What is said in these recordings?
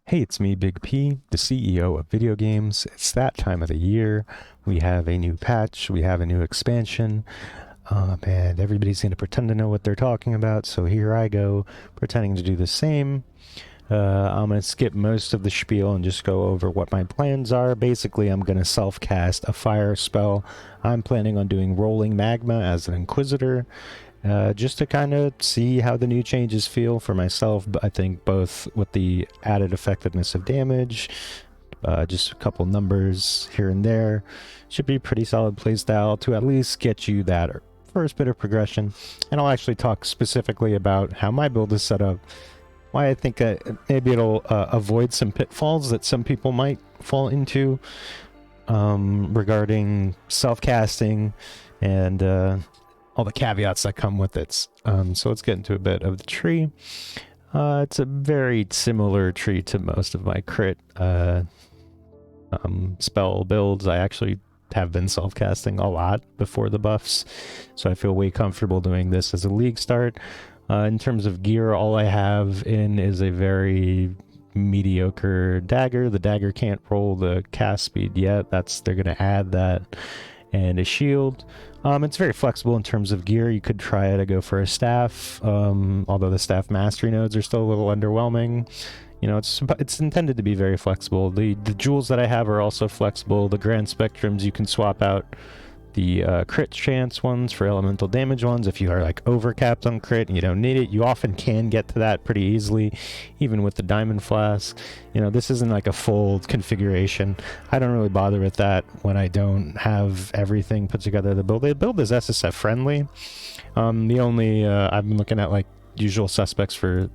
Hey, it's me, Big P, the CEO of video games. It's that time of the year. We have a new patch, we have a new expansion, and everybody's going to pretend to know what they're talking about, so here I go, pretending to do the same. I'm going to skip most of the spiel and just go over what my plans are. Basically, I'm going to self-cast a fire spell. I'm planning on doing Rolling Magma as an Inquisitor. Just to kind of see how the new changes feel for myself, but I think both with the added effectiveness of damage, just a couple numbers here and there, should be pretty solid playstyle to at least get you that first bit of progression. And I'll actually talk specifically about how my build is set up, why I think maybe it'll avoid some pitfalls that some people might fall into regarding self-casting and all the caveats that come with it. So let's get into a bit of the tree. It's a very similar tree to most of my crit spell builds. I actually have been self-casting a lot before the buffs, so I feel way comfortable doing this as a league start. In terms of gear, all I have in is a very mediocre dagger. The dagger can't roll the cast speed yet. They're going to add that, and a shield. It's very flexible in terms of gear. You could try to go for a staff, although the staff mastery nodes are still a little underwhelming. You know, it's intended to be very flexible. The jewels that I have are also flexible. The grand spectrums, you can swap out the crit chance ones for elemental damage ones. If you are like overcapped on crit and you don't need it, you often can get to that pretty easily, even with the diamond flask. You know, this isn't like a full configuration. I don't really bother with that when I don't have everything put together. The build is SSF friendly. The only I've been looking at like usual suspects for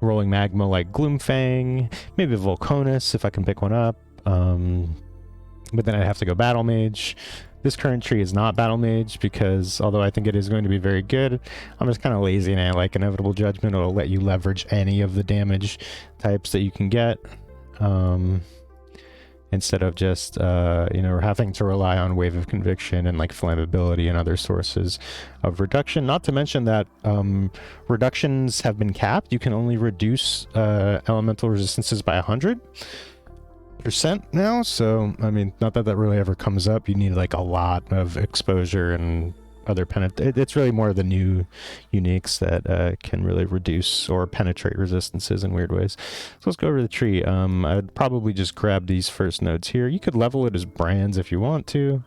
rolling magma, like Gloomfang, maybe Volconus if I can pick one up. But then I'd have to go Battle Mage. This current tree is not Battle Mage because, although I think it is going to be very good, I'm just kind of lazy and I like Inevitable Judgment. It'll let you leverage any of the damage types that you can get, instead of just, you know, having to rely on Wave of Conviction and like Flammability and other sources of reduction. Not to mention that reductions have been capped. You can only reduce elemental resistances by 100% now, so I mean, not that really ever comes up. You need like a lot of exposure and other it's really more the new uniques that can really reduce or penetrate resistances in weird ways. So let's go over the tree. I'd probably just grab these first nodes here. You could level it as brands if you want to,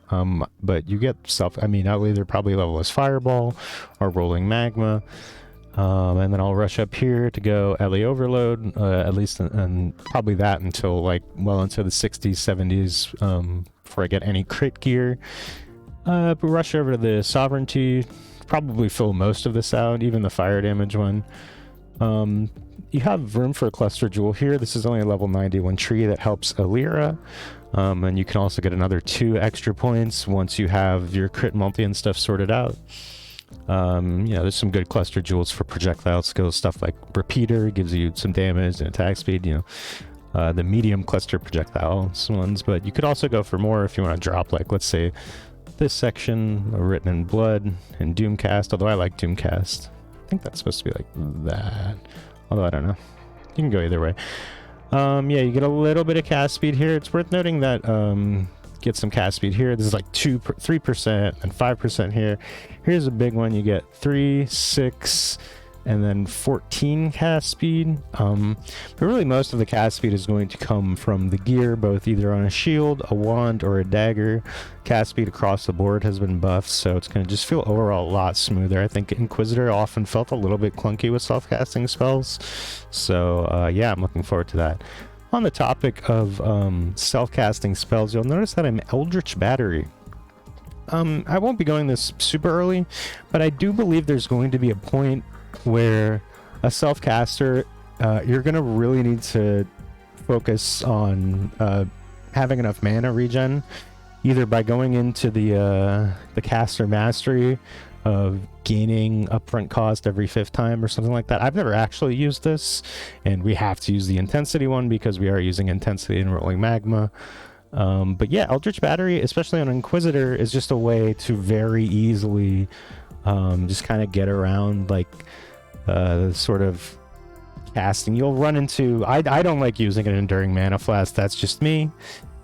but you get I'll either probably level as Fireball or Rolling Magma. And then I'll rush up here to go LA Overload, at least, and probably that until like well into the 60s, 70s, before I get any crit gear. But rush over to the Sovereignty, probably fill most of this out, even the fire damage one. You have room for a Cluster Jewel here. This is only a level 91 tree that helps Alira. And you can also get another 2 extra points once you have your crit multi and stuff sorted out. You know, there's some good cluster jewels for projectile skills, stuff like Repeater gives you some damage and attack speed, you know, the medium cluster projectile ones, but you could also go for more if you want to drop, like, let's say, this section, Written in Blood, and Doomcast, although I like Doomcast. I think that's supposed to be like that, although I don't know. You can go either way. Yeah, you get a little bit of cast speed here. It's worth noting that, get some cast speed here. This is like 3% and 5% here. Here's a big one. You get 3, 6, and then 14 cast speed. But really most of the cast speed is going to come from the gear, both either on a shield, a wand, or a dagger. Cast speed across the board has been buffed, so it's going to just feel overall a lot smoother. I think Inquisitor often felt a little bit clunky with self-casting spells. So yeah, I'm looking forward to that. On the topic of self-casting spells, you'll notice that I'm Eldritch Battery. I won't be going this super early, but I do believe there's going to be a point where a self-caster, you're going to really need to focus on having enough mana regen, either by going into the caster mastery of gaining upfront cost every 5th time or something like that. I've never actually used this, and we have to use the intensity one because we are using intensity in Rolling Magma. But yeah, Eldritch Battery, especially on Inquisitor, is just a way to very easily just kind of get around like sort of casting. You'll run into... I don't like using an Enduring Mana Flask. That's just me.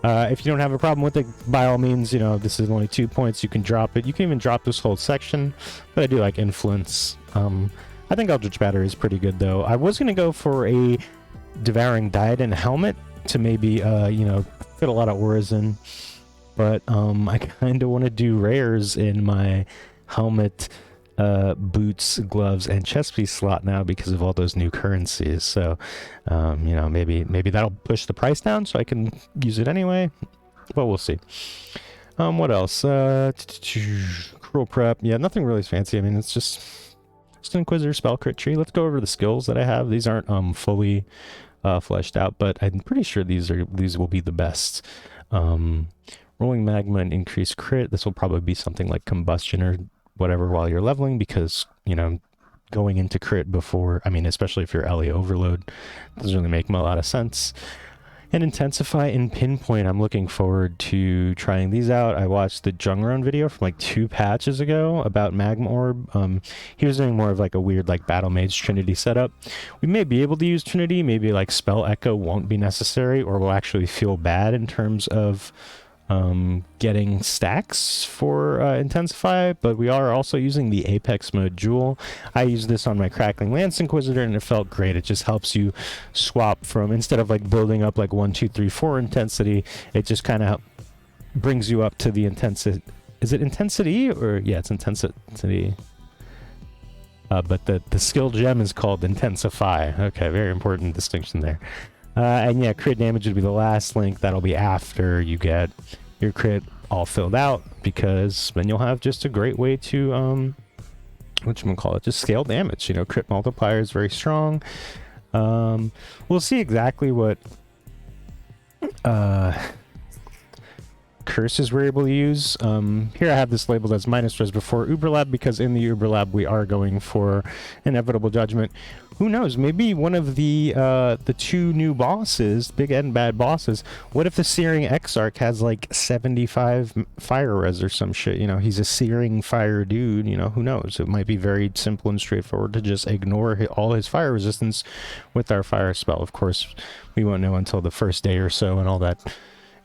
If you don't have a problem with it, by all means, you know, this is only 2 points. You can drop it. You can even drop this whole section. But I do like Influence. I think Eldritch Battery is pretty good, though. I was going to go for a Devouring Diadem Helmet to maybe, you know, fit a lot of auras in. But I kind of want to do rares in my helmet, boots, gloves, and chest piece slot now because of all those new currencies. So, you know, maybe that'll push the price down so I can use it anyway. But we'll see. What else? Cruel Prep. Yeah, nothing really fancy. I mean, it's just an Inquisitor spell crit tree. Let's go over the skills that I have. These aren't fully fleshed out, but I'm pretty sure these will be the best. Rolling Magma and increased crit. This will probably be something like Combustion or whatever while you're leveling, because, you know, going into crit before, I mean, especially if you're LE Overload, doesn't really make a lot of sense. And Intensify and Pinpoint, I'm looking forward to trying these out. I watched the Jungron video from like 2 patches ago about Magma Orb. He was doing more of like a weird like Battle Mage Trinity setup. We may be able to use Trinity, maybe like Spell Echo won't be necessary, or will actually feel bad in terms of getting stacks for Intensify, but we are also using the Apex Mode Jewel. I use this on my Crackling Lance Inquisitor and it felt great. It just helps you swap from, instead of like building up like 1, 2, 3, 4 intensity, it just kind of brings you up to the intensity. Is it intensity or yeah, it's intensity. But the skill gem is called Intensify. Okay, very important distinction there. And yeah, crit damage would be the last link. That'll be after you get your crit all filled out, because then you'll have just a great way to whatchamacallit, just scale damage. You know, crit multiplier is very strong. We'll see exactly what curses we're able to use. Here I have this labeled as -res before Uberlab, because in the Uberlab we are going for Inevitable Judgment. Who knows, maybe one of the 2 new bosses, big and bad bosses, what if the Searing Exarch has like 75 fire res or some shit? You know, he's a searing fire dude, you know, who knows? It might be very simple and straightforward to just ignore all his fire resistance with our fire spell. Of course, we won't know until the first day or so and all that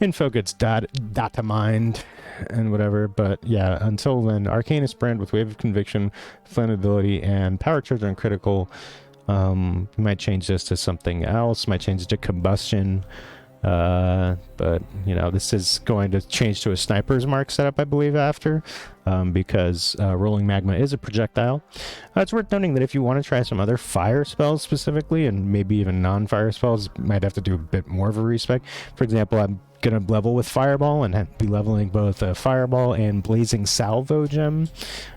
info gets data mined and whatever, but yeah, until then, Arcanist brand with Wave of Conviction, Flammability, and Power Charge on critical. We might change this to something else, might change it to Combustion, but you know, this is going to change to a Sniper's Mark setup, I believe, after, because Rolling Magma is a projectile. It's worth noting that if you want to try some other fire spells specifically, and maybe even non-fire spells, you might have to do a bit more of a respec. For example, I'm gonna level with Fireball and be leveling both a Fireball and Blazing Salvo gem,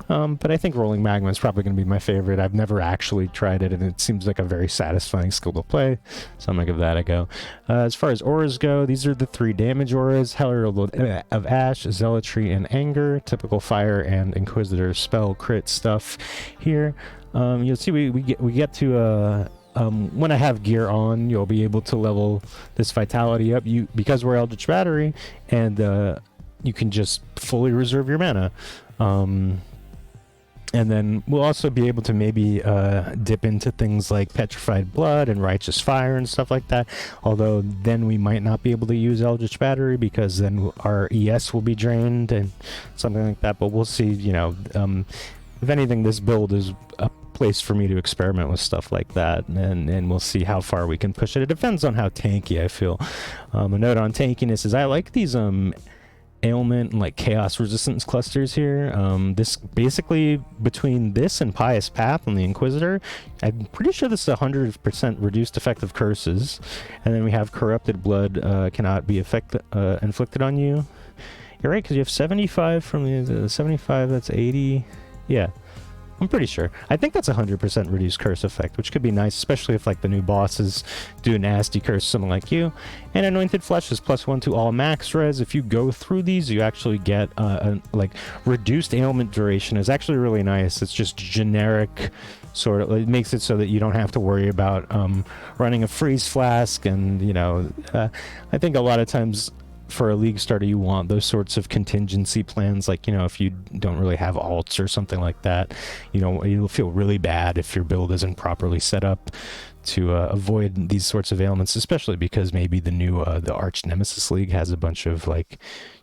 but I think Rolling Magma is probably gonna be my favorite. I've never actually tried it, and it seems like a very satisfying skill to play, so I'm gonna give that a go. As far as auras go, these are the 3 damage auras: Herald of Ash, Zealotry, and Anger. Typical fire and Inquisitor spell crit stuff here. You'll see we get to when I have gear on, you'll be able to level this vitality up. Because we're Eldritch Battery, and you can just fully reserve your mana. And then we'll also be able to maybe dip into things like Petrified Blood and Righteous Fire and stuff like that. Although then we might not be able to use Eldritch Battery, because then our ES will be drained and something like that. But we'll see, you know, if anything, this build is a place for me to experiment with stuff like that, and we'll see how far we can push it. It depends on how tanky I feel. A note on tankiness is I like these ailment and like chaos resistance clusters here. This basically, between this and Pious Path on the Inquisitor, I'm pretty sure this is 100% reduced effective curses. And then we have Corrupted Blood cannot be inflicted on you. You're right, because you have 75 from the 75, that's 80. Yeah, I'm pretty sure. I think that's 100% reduced curse effect, which could be nice, especially if like the new bosses do a nasty curse, someone like you. And Anointed Flesh is +1 to all max res. If you go through these, you actually get like reduced ailment duration. Is actually really nice. It's just generic, sort of. It makes it so that you don't have to worry about running a freeze flask, and you know, I think a lot of times for a league starter, you want those sorts of contingency plans, like, you know, if you don't really have alts or something like that, you know, you'll feel really bad if your build isn't properly set up to avoid these sorts of ailments, especially because maybe the new the Archnemesis League has a bunch of like,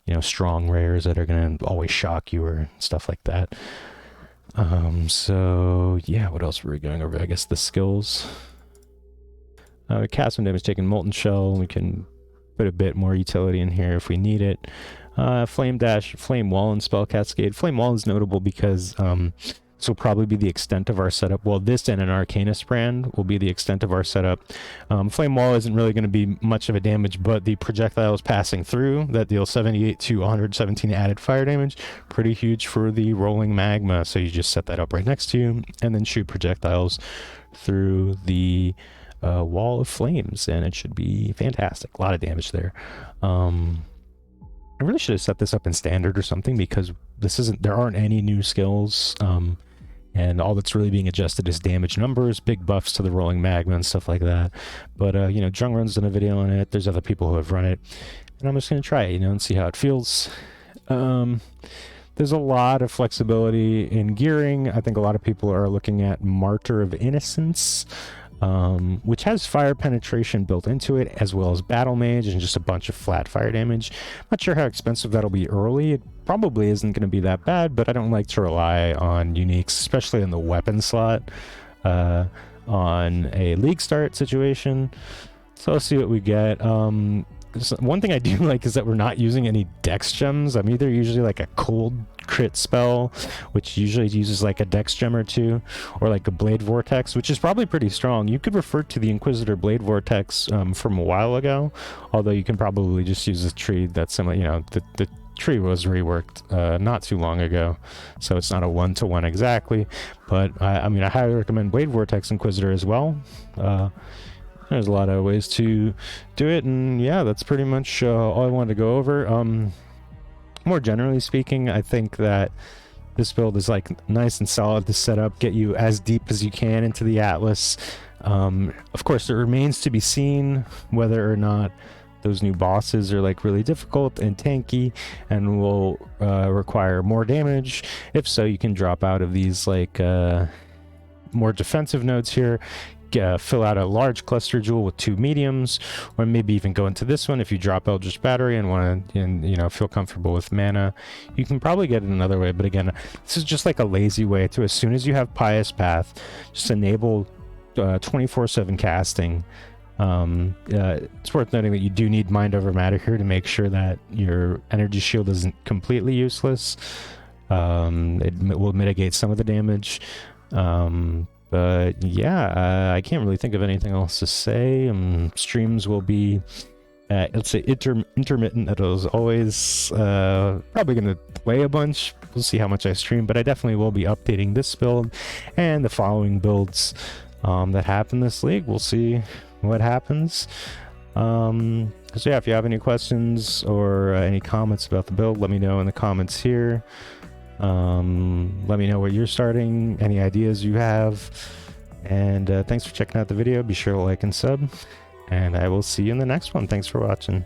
you know, strong rares that are going to always shock you or stuff like that. So yeah, what else were we going over? I guess the skills. Cast when damage taken, Molten Shell. We can put a bit more utility in here if we need it. Flame Dash, Flame Wall, and Spell Cascade. Flame Wall is notable because this will probably be the extent of our setup. Well, this and an Arcanist brand will be the extent of our setup. Flame Wall isn't really going to be much of a damage, but the projectiles passing through that deal 78 to 117 added fire damage, pretty huge for the rolling magma. So you just set that up right next to you and then shoot projectiles through the wall of flames, and it should be fantastic. A lot of damage there. I really should have set this up in standard or something, because there aren't any new skills, and all that's really being adjusted is damage numbers, big buffs to the rolling magma and stuff like that. But you know, Jung Run's done a video on it. There's other people who have run it, and I'm just going to try it, you know, and see how it feels. There's a lot of flexibility in gearing. I think a lot of people are looking at Martyr of Innocence, which has fire penetration built into it, as well as battle mage and just a bunch of flat fire damage. Not sure how expensive that'll be early. It probably isn't going to be that bad, but I don't like to rely on uniques, especially in the weapon slot, on a league start situation. So let's see what we get. One thing I do like is that we're not using any dex gems. I'm either usually like a cold crit spell, which usually uses like a dex gem or two, or like a blade vortex, which is probably pretty strong. You could refer to the Inquisitor blade vortex from a while ago, although you can probably just use a tree that's similar. You know, the tree was reworked not too long ago, so it's not a one-to-one exactly, but I mean, I highly recommend blade vortex Inquisitor as well. There's a lot of ways to do it, and yeah, that's pretty much all I wanted to go over. More generally speaking, I think that this build is like nice and solid to set up, get you as deep as you can into the Atlas. Of course, it remains to be seen whether or not those new bosses are like really difficult and tanky and will require more damage. If so, you can drop out of these like more defensive nodes here. Fill out a large cluster jewel with 2 mediums, or maybe even go into this one if you drop Eldritch Battery and want to, you know, feel comfortable with mana. You can probably get it another way, but again, this is just like a lazy way to, as soon as you have Pious Path, just enable 24/7 casting. It's worth noting that you do need Mind Over Matter here to make sure that your energy shield isn't completely useless. It will mitigate some of the damage. But yeah, I can't really think of anything else to say. Streams will be, let's say, intermittent as always. Probably going to play a bunch. We'll see how much I stream, but I definitely will be updating this build and the following builds that happen this league. We'll see what happens. So yeah, if you have any questions or any comments about the build, let me know in the comments here. Let me know what you're starting, any ideas you have, and thanks for checking out the video. Be sure to like and sub, and I will see you in the next one. Thanks for watching.